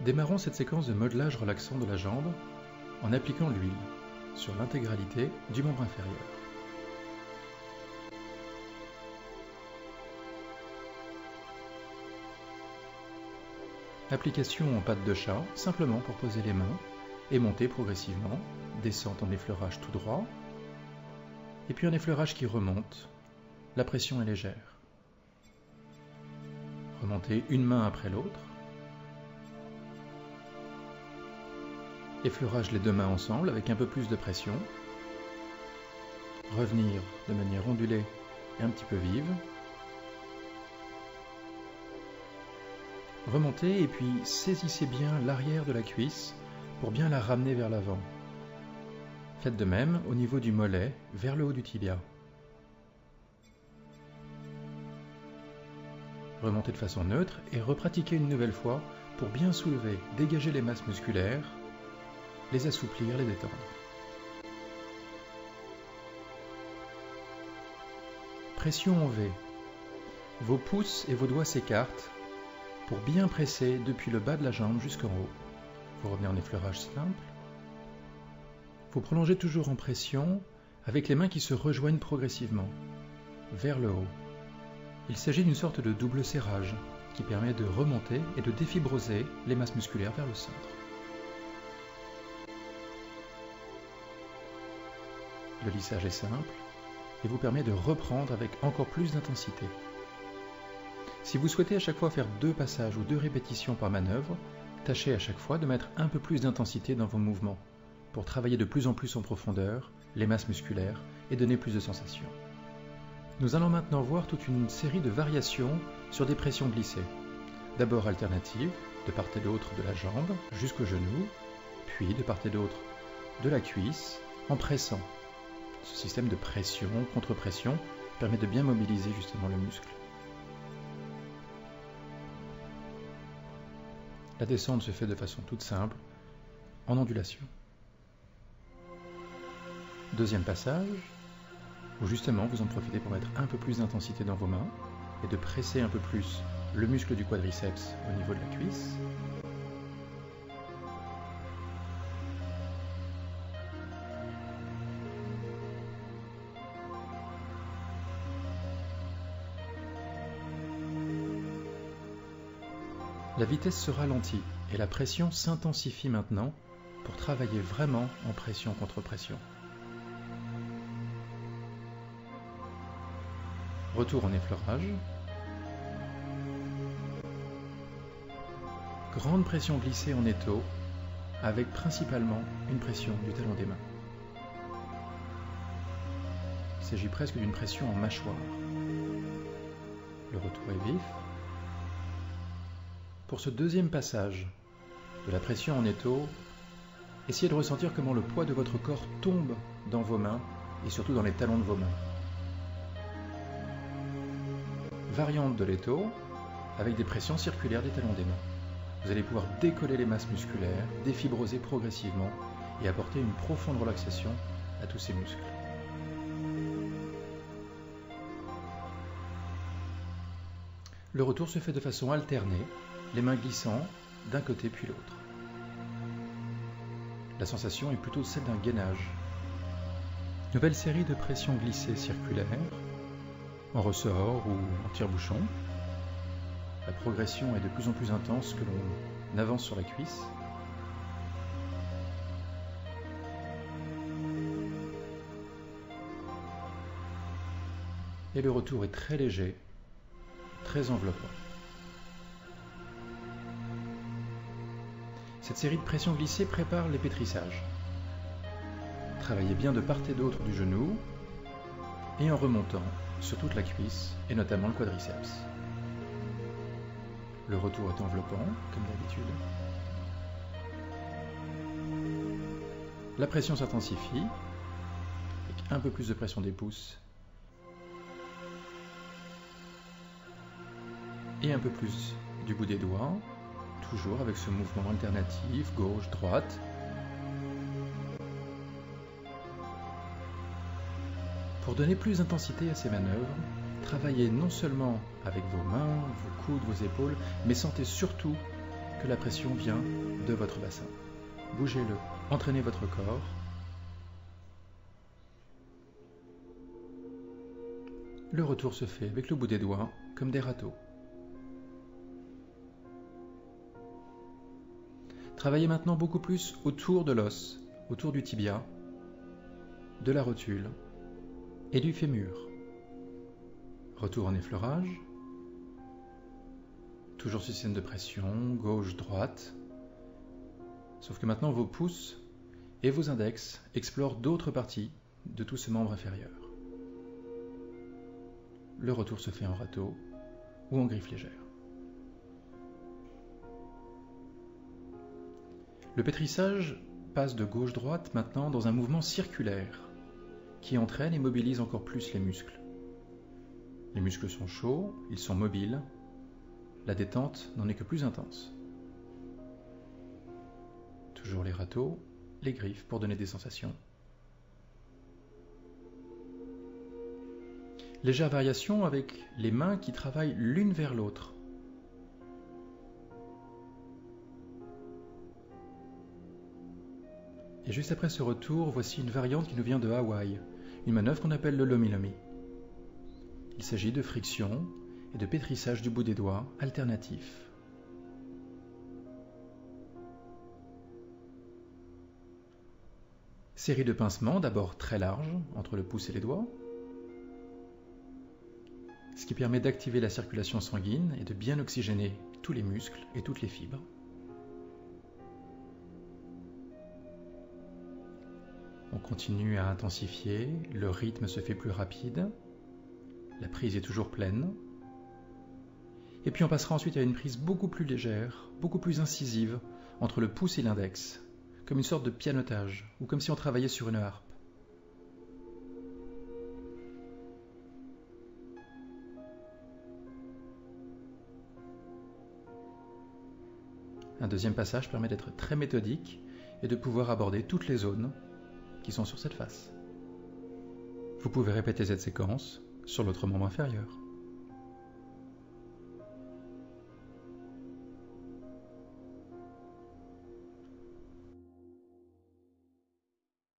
Démarrons cette séquence de modelage relaxant de la jambe en appliquant l'huile sur l'intégralité du membre inférieur. Application en patte de chat, simplement pour poser les mains et monter progressivement, descente en effleurage tout droit, et puis un effleurage qui remonte, la pression est légère. Remonter une main après l'autre, effleurage les deux mains ensemble avec un peu plus de pression, revenir de manière ondulée et un petit peu vive, remontez et puis saisissez bien l'arrière de la cuisse pour bien la ramener vers l'avant. Faites de même au niveau du mollet vers le haut du tibia. Remontez de façon neutre et repratiquez une nouvelle fois pour bien soulever, dégager les masses musculaires, les assouplir, les détendre. Pression en V. Vos pouces et vos doigts s'écartent pour bien presser depuis le bas de la jambe jusqu'en haut. Vous revenez en effleurage simple. Vous prolongez toujours en pression avec les mains qui se rejoignent progressivement vers le haut. Il s'agit d'une sorte de double serrage qui permet de remonter et de défibroser les masses musculaires vers le centre. Le lissage est simple et vous permet de reprendre avec encore plus d'intensité. Si vous souhaitez à chaque fois faire 2 passages ou 2 répétitions par manœuvre, tâchez à chaque fois de mettre un peu plus d'intensité dans vos mouvements pour travailler de plus en plus en profondeur les masses musculaires et donner plus de sensations. Nous allons maintenant voir toute une série de variations sur des pressions glissées. D'abord alternatives, de part et d'autre de la jambe jusqu'au genou, puis de part et d'autre de la cuisse en pressant. Ce système de pression, contre-pression, permet de bien mobiliser justement le muscle. La descente se fait de façon toute simple, en ondulation. Deuxième passage, où justement vous en profitez pour mettre un peu plus d'intensité dans vos mains et de presser un peu plus le muscle du quadriceps au niveau de la cuisse. La vitesse se ralentit et la pression s'intensifie maintenant pour travailler vraiment en pression contre pression. Retour en effleurage. Grande pression glissée en étau avec principalement une pression du talon des mains. Il s'agit presque d'une pression en mâchoire. Le retour est vif. Pour ce deuxième passage de la pression en étau, essayez de ressentir comment le poids de votre corps tombe dans vos mains et surtout dans les talons de vos mains. Variante de l'étau avec des pressions circulaires des talons des mains. Vous allez pouvoir décoller les masses musculaires, défibroser progressivement et apporter une profonde relaxation à tous ces muscles. Le retour se fait de façon alternée, les mains glissant d'un côté puis l'autre. La sensation est plutôt celle d'un gainage. Nouvelle série de pressions glissées circulaires, en ressort ou en tire-bouchon. La progression est de plus en plus intense que l'on avance sur la cuisse. Et le retour est très léger, très enveloppant. Cette série de pressions glissées prépare l'épetrissage. Travaillez bien de part et d'autre du genou et en remontant sur toute la cuisse et notamment le quadriceps. Le retour est enveloppant, comme d'habitude. La pression s'intensifie avec un peu plus de pression des pouces et un peu plus du bout des doigts, toujours avec ce mouvement alternatif, gauche-droite. Pour donner plus d'intensité à ces manœuvres, travaillez non seulement avec vos mains, vos coudes, vos épaules, mais sentez surtout que la pression vient de votre bassin. Bougez-le, entraînez votre corps. Le retour se fait avec le bout des doigts, comme des râteaux. Travaillez maintenant beaucoup plus autour de l'os, autour du tibia, de la rotule et du fémur. Retour en effleurage. Toujours système de pression, gauche-droite. Sauf que maintenant vos pouces et vos index explorent d'autres parties de tout ce membre inférieur. Le retour se fait en râteau ou en griffe légère. Le pétrissage passe de gauche-droite maintenant dans un mouvement circulaire qui entraîne et mobilise encore plus les muscles. Les muscles sont chauds, ils sont mobiles, la détente n'en est que plus intense. Toujours les râteaux, les griffes pour donner des sensations. Légère variation avec les mains qui travaillent l'une vers l'autre. Et juste après ce retour, voici une variante qui nous vient de Hawaï, une manœuvre qu'on appelle le lomi-lomi. Il s'agit de friction et de pétrissage du bout des doigts alternatif. Série de pincements, d'abord très larges, entre le pouce et les doigts, ce qui permet d'activer la circulation sanguine et de bien oxygéner tous les muscles et toutes les fibres. On continue à intensifier, le rythme se fait plus rapide, la prise est toujours pleine, et puis on passera ensuite à une prise beaucoup plus légère, beaucoup plus incisive, entre le pouce et l'index, comme une sorte de pianotage, ou comme si on travaillait sur une harpe. Un deuxième passage permet d'être très méthodique et de pouvoir aborder toutes les zones qui sont sur cette face. Vous pouvez répéter cette séquence sur l'autre membre inférieur.